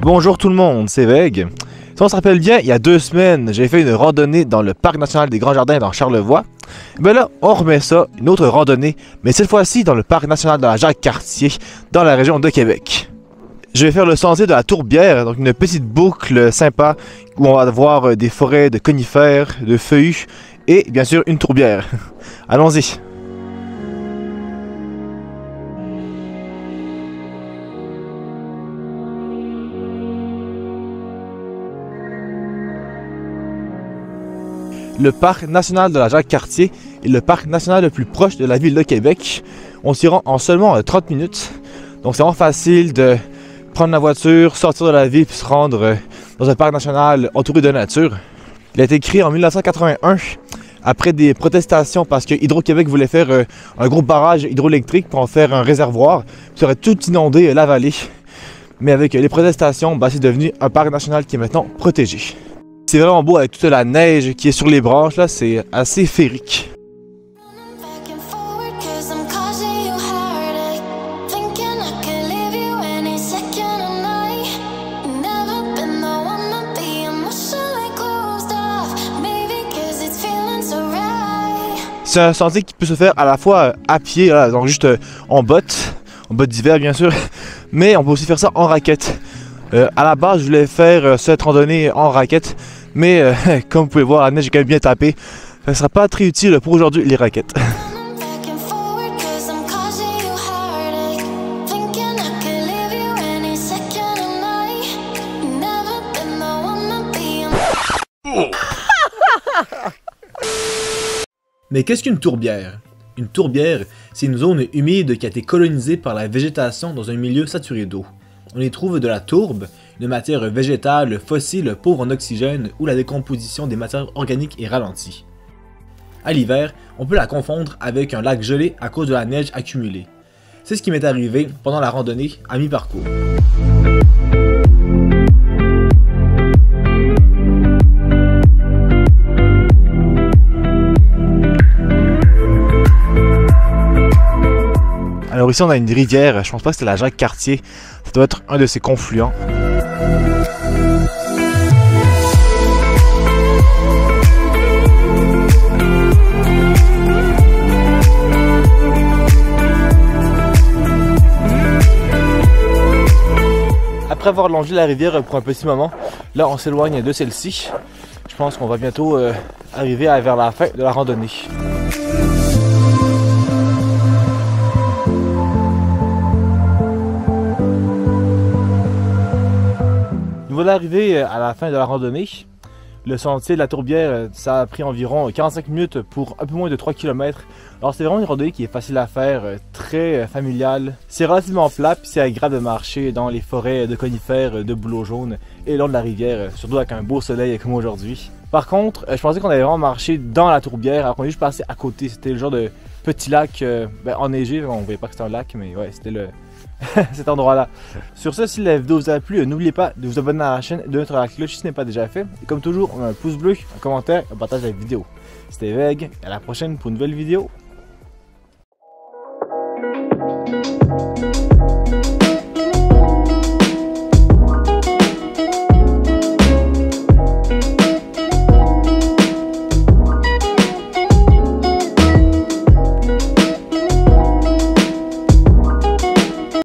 Bonjour tout le monde, c'est Veg. Si on se rappelle bien, il y a 2 semaines, j'ai fait une randonnée dans le Parc national des Grands Jardins dans Charlevoix. Ben là, on remet ça, une autre randonnée, mais cette fois-ci dans le Parc national de la Jacques-Cartier, dans la région de Québec. Je vais faire le sentier de la Tourbière, donc une petite boucle sympa où on va voir des forêts de conifères, de feuillus et bien sûr une tourbière. Allons-y. Le parc national de la Jacques-Cartier est le parc national le plus proche de la ville de Québec. On s'y rend en seulement 30 minutes. Donc c'est vraiment facile de prendre la voiture, sortir de la ville puis se rendre dans un parc national entouré de nature. Il a été créé en 1981 après des protestations parce que Hydro-Québec voulait faire un gros barrage hydroélectrique pour en faire un réservoir. Puis ça aurait tout inondé la vallée. Mais avec les protestations, c'est devenu un parc national qui est maintenant protégé. C'est vraiment beau avec toute la neige qui est sur les branches, là, c'est assez féerique. C'est un sentier qui peut se faire à la fois à pied, là, donc juste en bottes d'hiver bien sûr, mais on peut aussi faire ça en raquette. À la base, je voulais faire cette randonnée en raquette, mais comme vous pouvez voir, la neige est quand même bien tapée. Ça ne sera pas très utile pour aujourd'hui, les raquettes. Mais qu'est-ce qu'une tourbière? Une tourbière, c'est une zone humide qui a été colonisée par la végétation dans un milieu saturé d'eau. On y trouve de la tourbe, une matière végétale fossile pauvre en oxygène où la décomposition des matières organiques est ralentie. À l'hiver, on peut la confondre avec un lac gelé à cause de la neige accumulée. C'est ce qui m'est arrivé pendant la randonnée à mi-parcours. Alors ici on a une rivière, je pense pas que c'était la Jacques-Cartier, ça doit être un de ses confluents. Après avoir longé la rivière pour un petit moment, là on s'éloigne de celle-ci. Je pense qu'on va bientôt arriver vers la fin de la randonnée. Voilà arrivé à la fin de la randonnée. Le sentier de la Tourbière, ça a pris environ 45 minutes pour un peu moins de 3 km. Alors c'est vraiment une randonnée qui est facile à faire, très familiale. C'est relativement plat puis c'est agréable de marcher dans les forêts de conifères, de bouleaux jaunes et le long de la rivière, surtout avec un beau soleil comme aujourd'hui. Par contre, je pensais qu'on allait vraiment marcher dans la Tourbière alors qu'on est juste passé à côté. C'était le genre de petit lac enneigé, on ne voyait pas que c'était un lac mais ouais, c'était le... cet endroit là. Sur ce, si la vidéo vous a plu, n'oubliez pas de vous abonner à la chaîne, de mettre la cloche si ce n'est pas déjà fait. Et comme toujours, on a un pouce bleu, un commentaire, un partage de la vidéo. C'était Veg, à la prochaine pour une nouvelle vidéo.